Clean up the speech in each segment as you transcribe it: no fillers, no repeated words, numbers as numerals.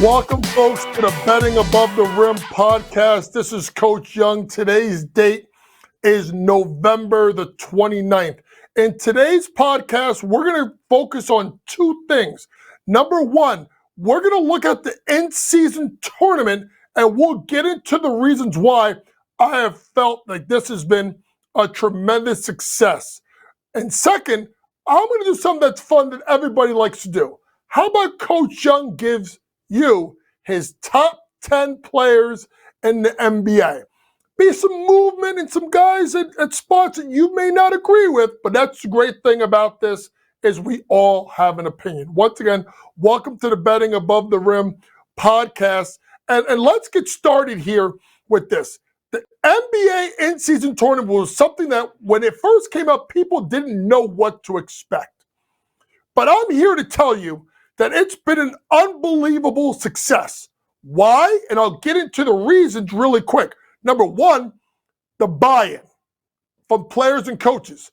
Welcome, folks, to the Betting Above the Rim podcast. This is Coach Young. Today's date is November the 29th. In today's podcast, we're going to focus on two things. Number one, we're going to look at the in-season tournament, and we'll get into the reasons why I have felt like this has been a tremendous success. And second, I'm going to do something that's fun that everybody likes to do. How about Coach Young gives you his top 10 players in the NBA? Be some movement and some guys at spots that you may not agree with, but that's the great thing about this is we all have an opinion. Once again, welcome to the Betting Above the Rim podcast. And let's get started here with this. The NBA in-season tournament was something that when it first came out, people didn't know what to expect. But I'm here to tell you that it's been an unbelievable success. Why? And I'll get into the reasons really quick. Number one, the buy-in from players and coaches.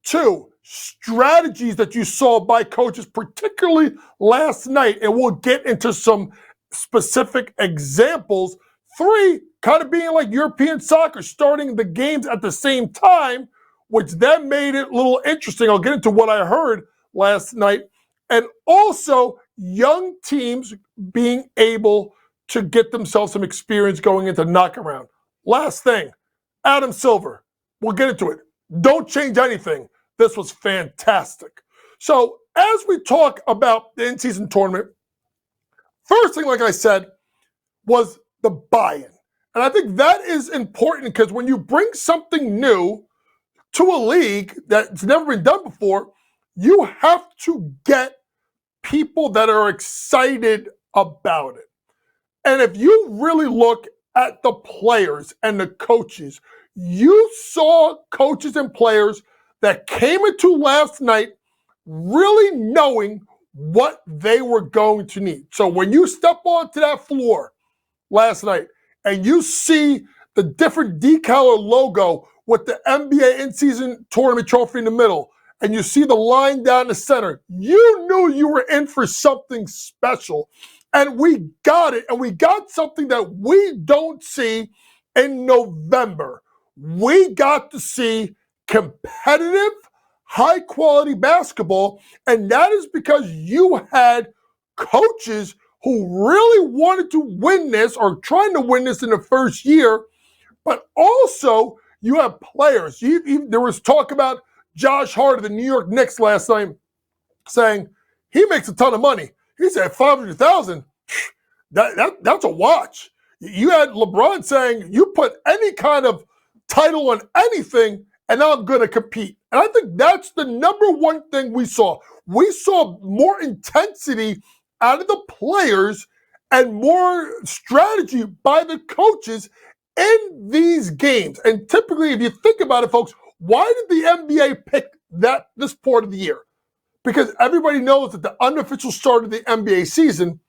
Two, strategies that you saw by coaches, particularly last night, and we'll get into some specific examples. Three, kind of being like European soccer, starting the games at the same time, which then made it a little interesting. I'll get into what I heard last night. And also young teams being able to get themselves some experience going into knockout round. Last thing, Adam Silver. We'll get into it. Don't change anything. This was fantastic. So as we talk about the in-season tournament, first thing, like I said, was the buy-in. And I think that is important because when you bring something new to a league that's never been done before, you have to get people that are excited about it. And if you really look at the players and the coaches, you saw coaches and players that came into last night really knowing what they were going to need. So when you step onto that floor last night and you see the different decal or logo with the NBA in-season tournament trophy in the middle, and you see the line down the center, you knew you were in for something special. And we got it, and we got something that we don't see in November. We got to see competitive, high-quality basketball, and that is because you had coaches who really wanted to win this or trying to win this in the first year, but also you have players. There was talk about Josh Hart of the New York Knicks last night saying he makes a ton of money. He said $500,000. That's a watch. You had LeBron saying you put any kind of title on anything and I'm going to compete. And I think that's the number one thing we saw. We saw more intensity out of the players and more strategy by the coaches in these games. And typically, if you think about it, folks, why did the NBA pick this part of the year? Because everybody knows that the unofficial start of the NBA season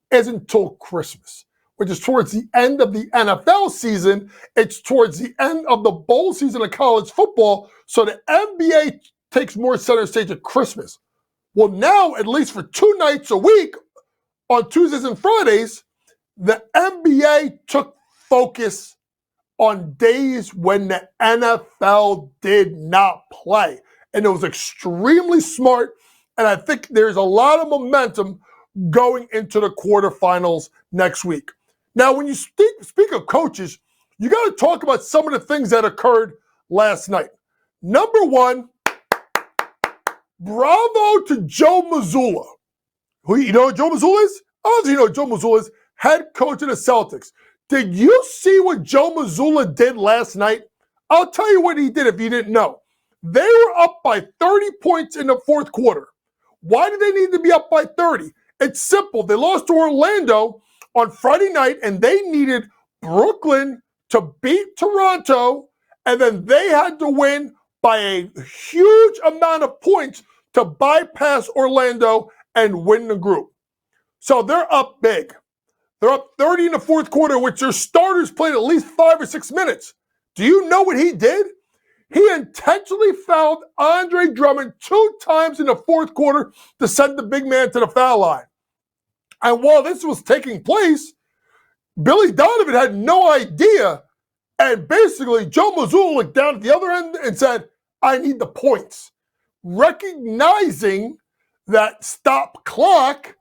isn't until Christmas, which is towards the end of the NFL season. It's towards the end of the bowl season of college football. So the NBA takes more center stage at Christmas. Well, now, at least for 2 nights a week, on Tuesdays and Fridays, the NBA took focus on days when the NFL did not play. And it was extremely smart. And I think there's a lot of momentum going into the quarterfinals next week. Now, when you speak of coaches, you got to talk about some of the things that occurred last night. Number one, bravo to Joe Mazulla. You know what Joe Mazulla is? Obviously, you know Joe Mazulla is head coach of the Celtics. Did you see what Joe Mazulla did last night? I'll tell you what he did if you didn't know. They were up by 30 points in the fourth quarter. Why did they need to be up by 30? It's simple. They lost to Orlando on Friday night, and they needed Brooklyn to beat Toronto, and then they had to win by a huge amount of points to bypass Orlando and win the group. So they're up big. They're up 30 in the fourth quarter, which their starters played at least 5 or 6 minutes. Do you know what he did? He intentionally fouled Andre Drummond 2 times in the fourth quarter to send the big man to the foul line. And while this was taking place, Billy Donovan had no idea. And basically, Joe Mazulla looked down at the other end and said, I need the points. Recognizing that stop clock,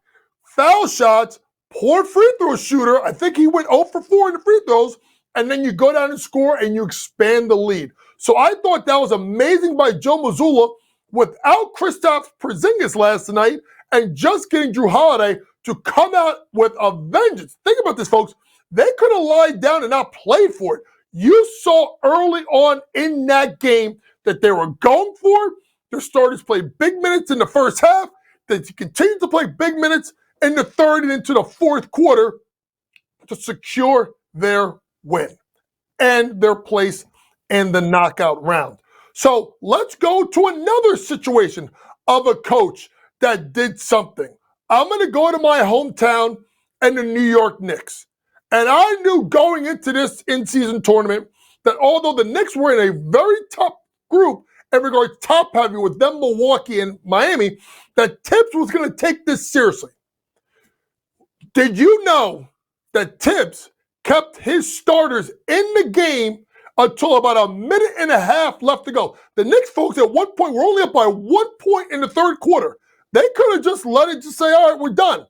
foul shots, poor free throw shooter. I think he went 0 for 4 in the free throws. And then you go down and score and you expand the lead. So I thought that was amazing by Joe Mazulla without Kristaps Porzingis last night and just getting Drew Holiday to come out with a vengeance. Think about this, folks. They could have lied down and not played for it. You saw early on in that game that they were going for it. Their starters played big minutes in the first half. They continued to play big minutes in the third and into the fourth quarter to secure their win and their place in the knockout round. So let's go to another situation of a coach that did something. I'm going to go to my hometown and the New York Knicks. And I knew going into this in-season tournament that although the Knicks were in a very tough group in regards to top-heavy with them, Milwaukee and Miami, that Tibbs was going to take this seriously. Did you know that Tibbs kept his starters in the game until about a minute and a half left to go? The Knicks folks at one point were only up by 1 point in the third quarter. They could have just let it just say, all right, we're done.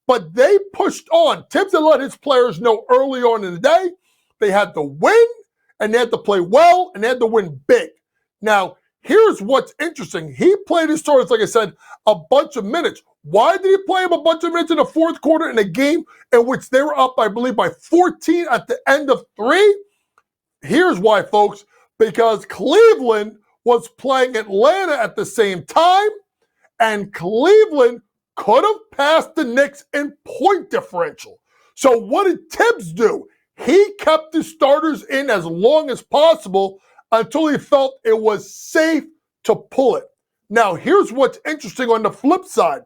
But they pushed on. Tibbs had let his players know early on in the day they had to win, and they had to play well, and they had to win big. Now, here's what's interesting. He played his starters, like I said, a bunch of minutes. Why did he play him a bunch of minutes in the fourth quarter in a game in which they were up, I believe, by 14 at the end of 3? Here's why, folks. Because Cleveland was playing Atlanta at the same time, and Cleveland could have passed the Knicks in point differential. So what did Tibbs do? He kept his starters in as long as possible until he felt it was safe to pull it. Now, here's what's interesting on the flip side.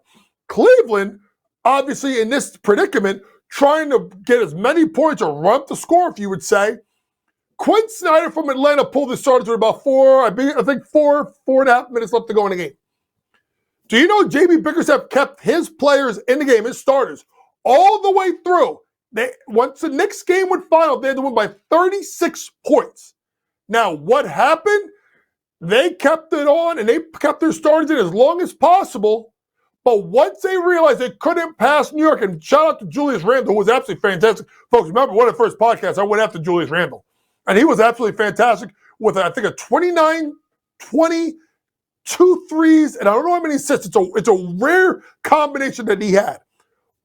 Cleveland, obviously in this predicament, trying to get as many points or run up the score, if you would say. Quinn Snyder from Atlanta pulled his starters with about four and a half minutes left to go in the game. Do you know J.B. Bickerstaff kept his players in the game, his starters, all the way through? Once the Knicks game went final, they had to win by 36 points. Now, what happened? They kept it on, and they kept their starters in as long as possible. But once they realized they couldn't pass New York, and shout out to Julius Randle, who was absolutely fantastic. Folks, remember, one of the first podcasts, I went after Julius Randle. And he was absolutely fantastic with, I think, a 29-20, 2 threes, and I don't know how many assists. It's a rare combination that he had.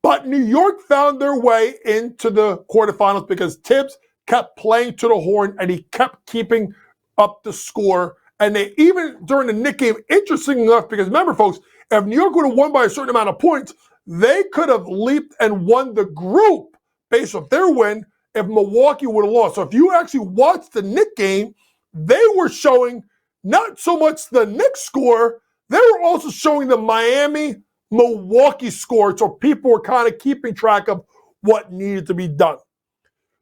But New York found their way into the quarterfinals because Tibbs kept playing to the horn and he kept keeping up the score. And they even, during the Knicks game, interesting enough, because remember, folks, if New York would have won by a certain amount of points, they could have leaped and won the group based off their win if Milwaukee would have lost. So if you actually watched the Knicks game, they were showing not so much the Knicks score, they were also showing the Miami-Milwaukee score, so people were kind of keeping track of what needed to be done.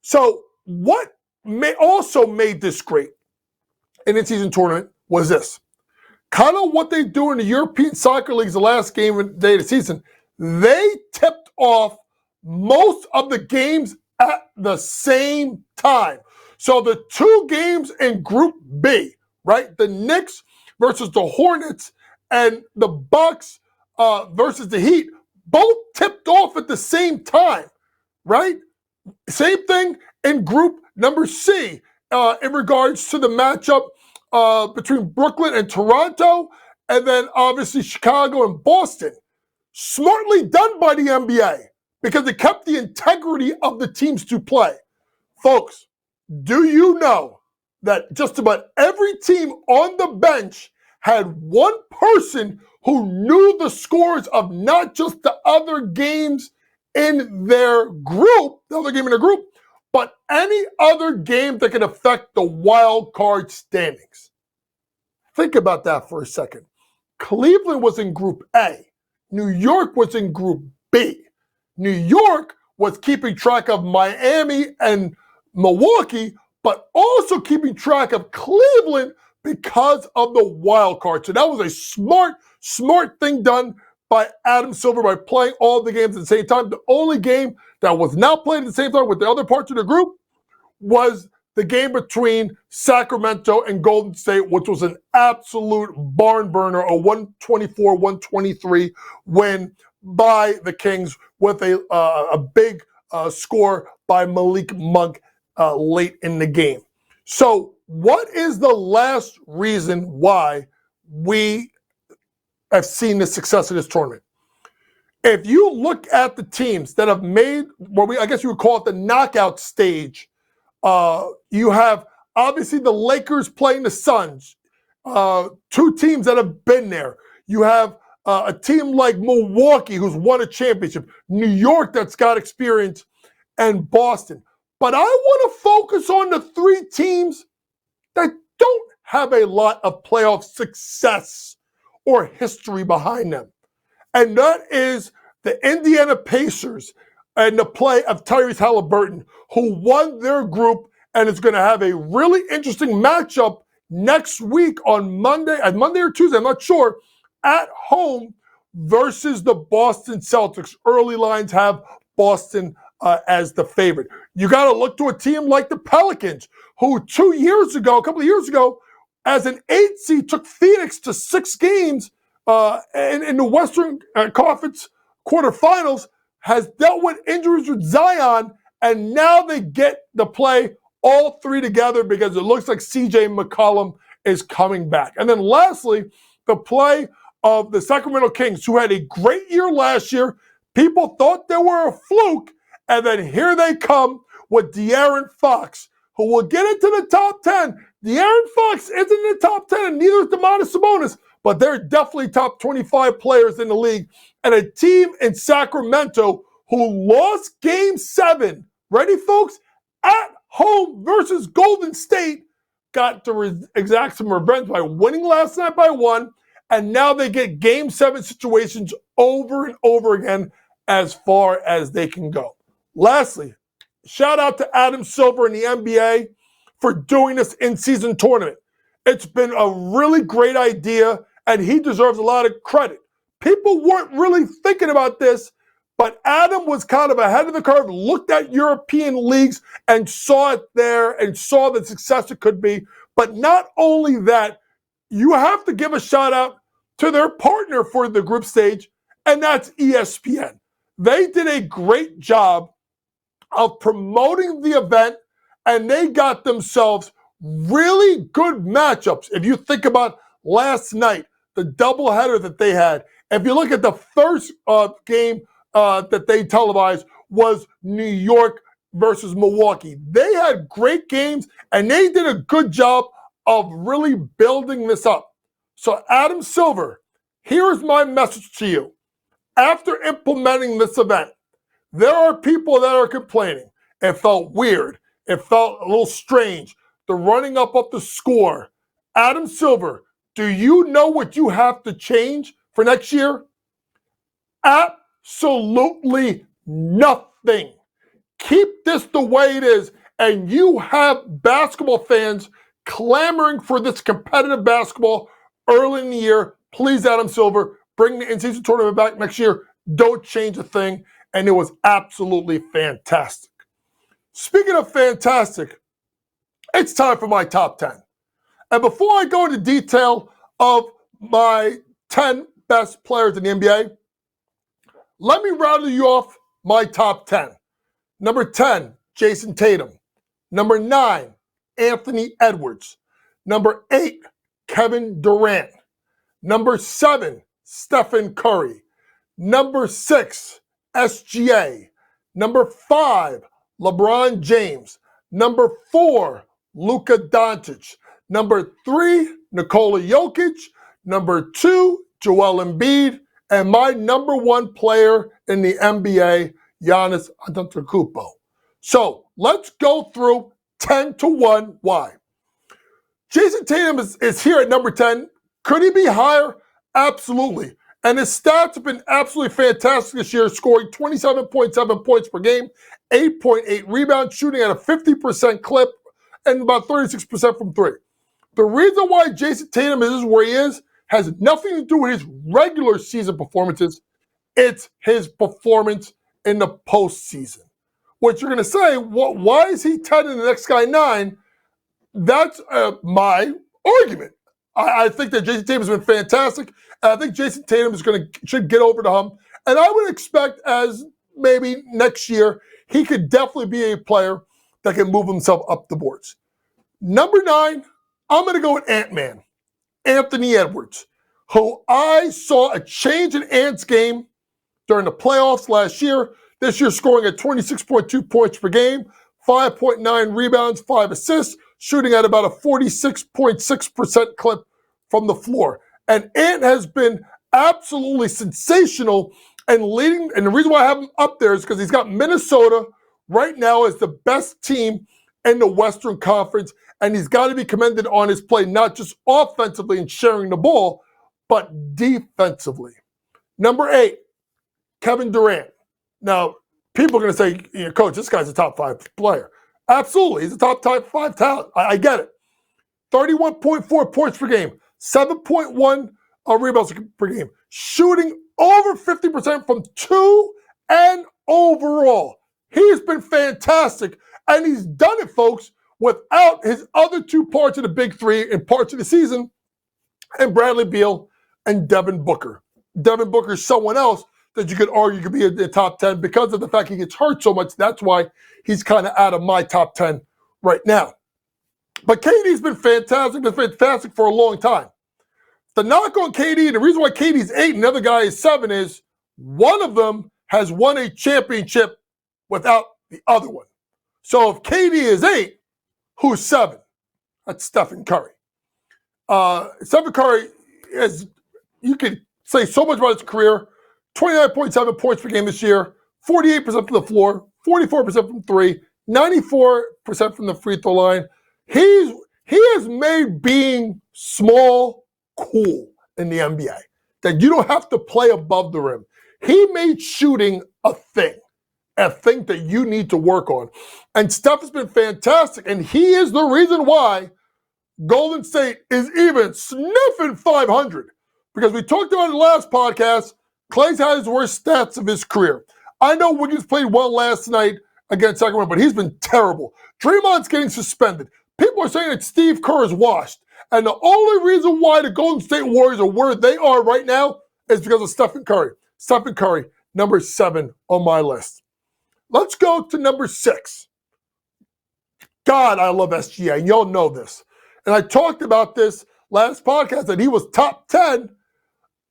So what also made this great in the season tournament was this. Kind of what they do in the European soccer leagues the last game and day of the season. They tipped off most of the games at the same time. So the 2 games in Group B, right? The Knicks versus the Hornets and the Bucks versus the Heat, both tipped off at the same time, right? Same thing in Group number C in regards to the matchup between Brooklyn and Toronto, and then obviously Chicago and Boston. Smartly done by the NBA because it kept the integrity of the teams to play. Folks, do you know that just about every team on the bench had one person who knew the scores of not just the other games in their group, but any other game that could affect the wild card standings? Think about that for a second. Cleveland was in Group A. New York was in Group B. New York was keeping track of Miami and Milwaukee, but also keeping track of Cleveland because of the wild card. So that was a smart thing done by Adam Silver by playing all the games at the same time. The only game that was not played at the same time with the other parts of the group was the game between Sacramento and Golden State, which was an absolute barn burner, a 124-123 win by the Kings with a big score by Malik Monk late in the game. So what is the last reason why we have seen the success of this tournament? If you look at the teams that have made I guess you would call it the knockout stage, you have obviously the Lakers playing the Suns, two teams that have been there. You have a team like Milwaukee who's won a championship, New York that's got experience, and Boston. But I want to focus on the three teams that don't have a lot of playoff success or history behind them. And that is the Indiana Pacers and the play of Tyrese Halliburton, who won their group and is going to have a really interesting matchup next week on Monday or Tuesday, I'm not sure, at home versus the Boston Celtics. Early lines have Boston as the favorite. You got to look to a team like the Pelicans, who a couple of years ago, as an 8 seed, took Phoenix to 6 games in the Western Conference quarterfinals, has dealt with injuries with Zion, and now they get to play all three together because it looks like CJ McCollum is coming back. And then lastly, the play of the Sacramento Kings, who had a great year last year. People thought they were a fluke, and then here they come with De'Aaron Fox, who will get into the top 10. De'Aaron Fox isn't in the top 10, and neither is Domantas Sabonis, but they're definitely top 25 players in the league. And a team in Sacramento who lost Game 7, ready folks, at home versus Golden State, got to exact some revenge by winning last night by 1, and now they get Game 7 situations over and over again as far as they can go. Lastly, shout out to Adam Silver and the NBA for doing this in-season tournament. It's been a really great idea, and he deserves a lot of credit. People weren't really thinking about this, but Adam was kind of ahead of the curve, looked at European leagues and saw it there and saw the success it could be. But not only that, you have to give a shout out to their partner for the group stage, and that's ESPN. They did a great job of promoting the event, and they got themselves really good matchups. If you think about last night, the doubleheader that they had, if you look at the first game that they televised was New York versus Milwaukee. They had great games, and they did a good job of really building this up. So Adam Silver, here's my message to you. After implementing this event, there are people that are complaining. It felt weird. It felt a little strange. The running up of the score. Adam Silver, do you know what you have to change for next year? Absolutely nothing. Keep this the way it is, and you have basketball fans clamoring for this competitive basketball early in the year. Please, Adam Silver, bring the in-season tournament back next year. Don't change a thing. And it was absolutely fantastic. Speaking of fantastic, it's time for my top 10. And before I go into detail of my 10 best players in the NBA, let me rattle you off my top 10. Number 10, Jayson Tatum. Number 9, Anthony Edwards. Number 8, Kevin Durant. Number 7, Stephen Curry. Number 6, SGA. Number 5, LeBron James. Number 4, Luka Doncic. Number 3, Nikola Jokic. Number 2, Joel Embiid. And my number 1 player in the NBA, Giannis Antetokounmpo. So let's go through 10 to 1 why. Jayson Tatum is here at number 10. Could he be higher? Absolutely. And his stats have been absolutely fantastic this year, scoring 27.7 points per game, 8.8 rebounds, shooting at a 50% clip, and about 36% from 3. The reason why Jayson Tatum is where he is has nothing to do with his regular season performances. It's his performance in the postseason. What you're going to say, why is he 10 and the next guy 9? That's my argument. I think that Jayson Tatum has been fantastic. And I think Jayson Tatum should get over the hump. And I would expect as maybe next year, he could definitely be a player that can move himself up the boards. Number 9, I'm going to go with Ant-Man, Anthony Edwards, who I saw a change in Ant's game during the playoffs last year. This year scoring at 26.2 points per game, 5.9 rebounds, 5 assists, shooting at about a 46.6% clip from the floor. And Ant has been absolutely sensational and leading. And the reason why I have him up there is because he's got Minnesota right now as the best team in the Western Conference. And he's got to be commended on his play, not just offensively and sharing the ball, but defensively. Number 8, Kevin Durant. Now, people are going to say, Coach, this guy's a top 5 player. Absolutely. He's a top 5 talent. I get it. 31.4 points per game, 7.1 rebounds per game, shooting over 50% from 2 and overall. He's been fantastic, and he's done it, folks, without his other 2 parts of the big 3 in parts of the season, and Bradley Beal and Devin Booker. Devin Booker is someone else that you could argue could be in the top 10 because of the fact he gets hurt so much. That's why he's kind of out of my top 10 right now. But KD's been fantastic for a long time. The knock on KD, and the reason why KD's 8 and the other guy is 7 is one of them has won a championship without the other one. So if KD is 8, who's 7? That's Stephen Curry. Stephen Curry, as you can say so much about his career, 29.7 points per game this year, 48% from the floor, 44% from 3, 94% from the free throw line. He has made being small cool in the NBA, that you don't have to play above the rim. He made shooting a thing that you need to work on. And Steph has been fantastic, and he is the reason why Golden State is even sniffing 500. Because we talked about in the last podcast, Klay's had his worst stats of his career. I know Wiggins played well last night against Sacramento, but he's been terrible. Draymond's getting suspended. People are saying that Steve Kerr is washed. And the only reason why the Golden State Warriors are where they are right now is because of Stephen Curry. Stephen Curry, number 7 on my list. Let's go to number 6. God, I love SGA, and y'all know this. And I talked about this last podcast, that he was top 10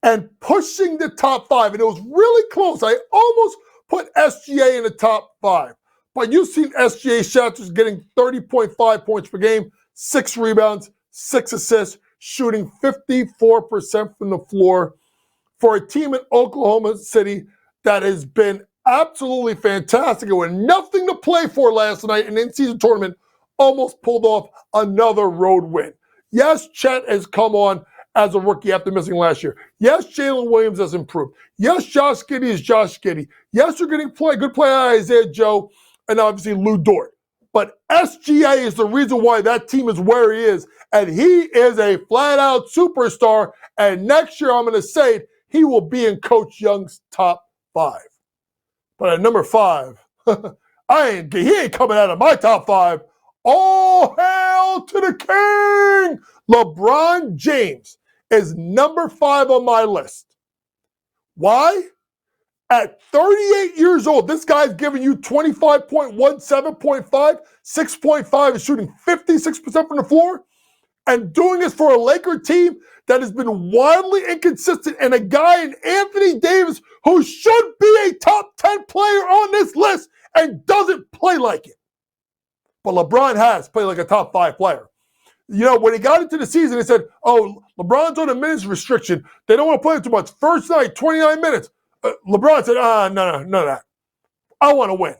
and pushing the top 5. And it was really close. I almost put SGA in the top 5. But you've seen SGA shots getting 30.5 points per game, 6 rebounds, 6 assists, shooting 54% from the floor for a team in Oklahoma City that has been absolutely fantastic. And with nothing to play for last night in the in-season tournament, almost pulled off another road win. Yes, Chet has come on as a rookie after missing last year. Yes, Jalen Williams has improved. Yes, Josh Giddey is Josh Giddey. Yes, you're getting good play out of Isaiah Joe and obviously Lou Dort. But SGA is the reason why that team is where he is. And he is a flat-out superstar. And next year, I'm going to say it, he will be in Coach Young's top 5. But at number 5, he ain't coming out of my top 5. All hail to the king! LeBron James is number 5 on my list. Why? At 38 years old, this guy's giving you 25.1, 7.5, 6.5, and shooting 56% from the floor, and doing this for a Laker team that has been wildly inconsistent, and a guy in Anthony Davis who should be a top 10 player on this list and doesn't play like it. But LeBron has played like a top 5 player. You know, when he got into the season, he said, oh, LeBron's on a minutes restriction. They don't want to play him too much. First night, 29 minutes. LeBron said, no, none of that. I want to win.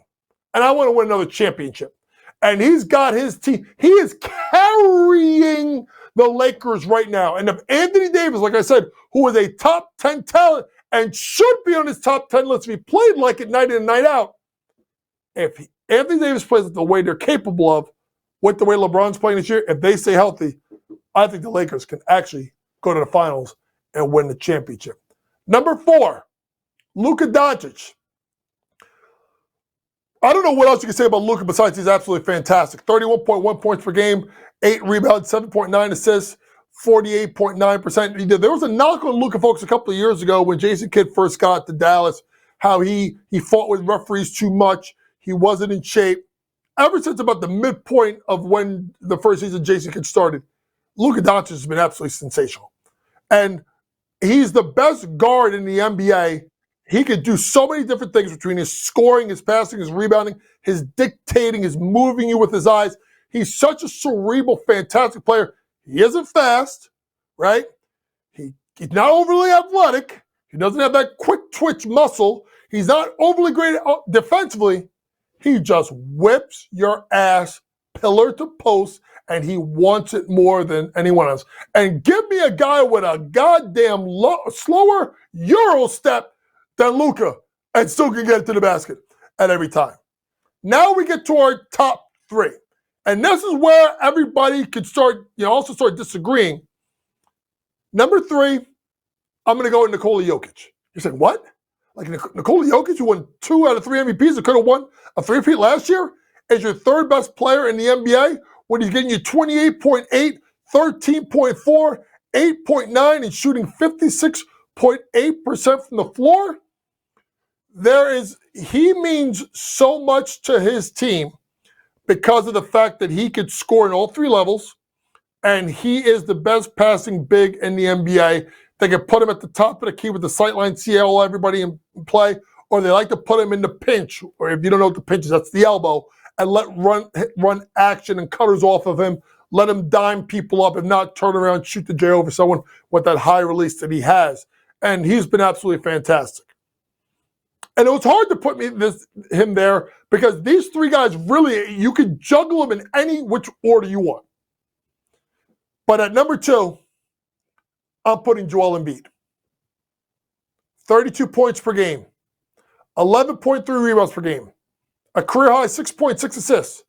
And I want to win another championship. And he's got his team. He is carrying the Lakers right now. And if Anthony Davis, like I said, who is a top 10 talent and should be on his top 10 list if he played like it night in and night out, if Anthony Davis plays the way they're capable of, with the way LeBron's playing this year, if they stay healthy, I think the Lakers can actually go to the finals and win the championship. Number 4, Luka Doncic. I don't know what else you can say about Luka besides he's absolutely fantastic. 31.1 points per game, 8 rebounds, 7.9 assists, 48.9%. There was a knock on Luka, folks, a couple of years ago when Jayson Kidd first got to Dallas, how he fought with referees too much. He wasn't in shape. Ever since about the midpoint of when the first season Jayson Kidd started, Luka Doncic has been absolutely sensational. And he's the best guard in the NBA. He could do so many different things between his scoring, his passing, his rebounding, his dictating, his moving you with his eyes. He's such a cerebral, fantastic player. He isn't fast, right? He's not overly athletic. He doesn't have that quick twitch muscle. He's not overly great defensively. He just whips your ass pillar to post, and he wants it more than anyone else. And give me a guy with a goddamn slower Euro step than Luka and still can get it to the basket at every time. Now we get to our top 3. And this is where everybody could start, also start disagreeing. Number 3, I'm going to go with Nikola Jokic. You're saying, what? Like Nikola Jokic, who won 2 out of 3 MVPs, who could have won a 3-peat last year, is your 3rd best player in the NBA when he's getting you 28.8, 13.4, 8.9, and shooting 56.8% from the floor? He means so much to his team because of the fact that he could score in all 3 levels, and he is the best passing big in the NBA. They can put him at the top of the key with the sightline, see everybody in play, or they like to put him in the pinch, or if you don't know what the pinch is, that's the elbow, and let run action and cutters off of him, let him dime people up, if not turn around, shoot the J over someone with that high release that he has. And he's been absolutely fantastic. And it was hard to put him there because these 3 guys really, you could juggle them in any which order you want. But at number 2, I'm putting Joel Embiid. 32 points per game, 11.3 rebounds per game, a career high 6.6 assists,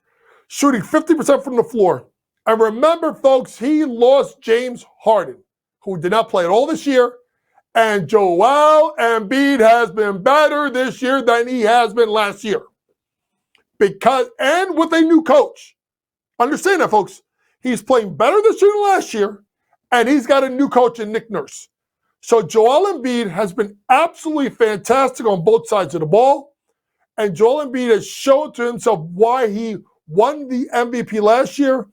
shooting 50% from the floor. And remember, folks, he lost James Harden, who did not play at all this year. And Joel Embiid has been better this year than he has been last year. And with a new coach. Understand that, folks. He's playing better this year than last year, and he's got a new coach in Nick Nurse. So Joel Embiid has been absolutely fantastic on both sides of the ball. And Joel Embiid has shown to himself why he won the MVP last year,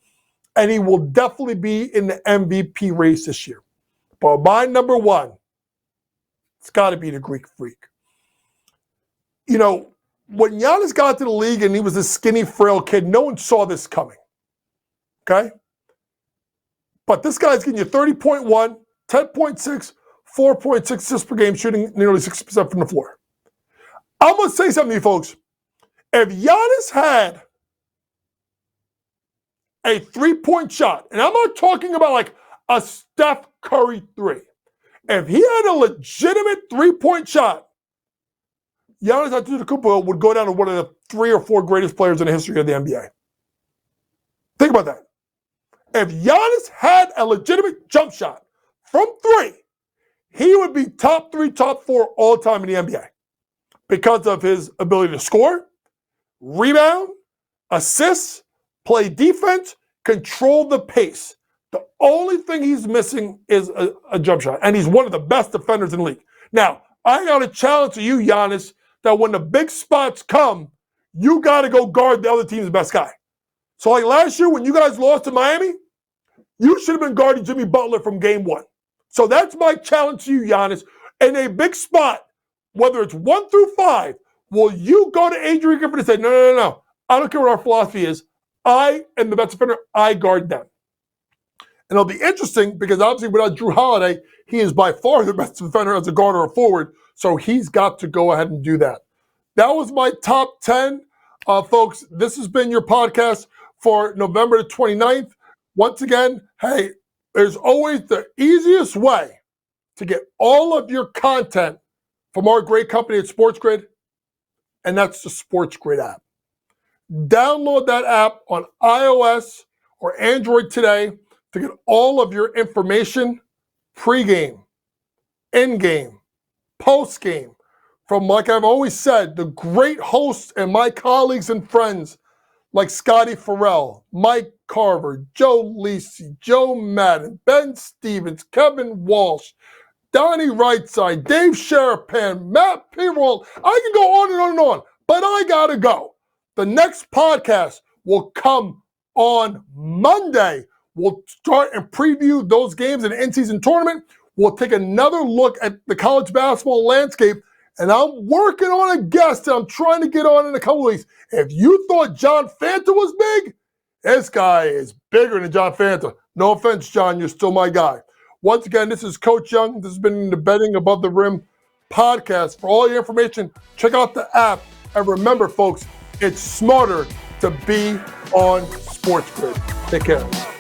and he will definitely be in the MVP race this year. But my number 1, it's got to be the Greek Freak. When Giannis got to the league and he was a skinny, frail kid, no one saw this coming. Okay? But this guy's getting you 30.1, 10.6, 4.6 assists per game, shooting nearly 60% from the floor. I'm going to say something to you folks. If Giannis had a 3-point shot, and I'm not talking about like a Steph Curry 3. If he had a legitimate 3-point shot, Giannis Antetokounmpo would go down to one of the 3 or 4 greatest players in the history of the NBA. Think about that. If Giannis had a legitimate jump shot from 3, he would be top 3, top 4 all time in the NBA because of his ability to score, rebound, assist, play defense, control the pace. The only thing he's missing is a jump shot, and he's one of the best defenders in the league. Now, I got a challenge to you, Giannis, that when the big spots come, you got to go guard the other team's best guy. So like last year when you guys lost to Miami, you should have been guarding Jimmy Butler from game 1. So that's my challenge to you, Giannis. In a big spot, whether it's 1 through 5, will you go to Adrian Griffin and say, no. I don't care what our philosophy is. I am the best defender. I guard them. And it'll be interesting because obviously without Drew Holiday, he is by far the best defender as a guard or a forward. So he's got to go ahead and do that. That was my top 10. Folks, this has been your podcast for November the 29th. Once again, hey, there's always the easiest way to get all of your content from our great company at Sports Grid, and that's the Sports Grid app. Download that app on iOS or Android today to get all of your information pregame, in-game, post-game, from, like I've always said, the great hosts and my colleagues and friends like Scotty Farrell, Mike Carver, Joe Lisi, Joe Madden, Ben Stevens, Kevin Walsh, Donnie Rightside, Dave Sherapan, Matt Pirol. I can go on and on and on, but I gotta go. The next podcast will come on Monday. We'll start and preview those games in the in-season tournament. We'll take another look at the college basketball landscape, and I'm working on a guest that I'm trying to get on in a couple weeks. If you thought John Fanta was big, this guy is bigger than John Fanta. No offense, John, you're still my guy. Once again, this is Coach Young. This has been the Betting Above the Rim podcast. For all your information, check out the app. And remember, folks, it's smarter to be on SportsGrid. Take care.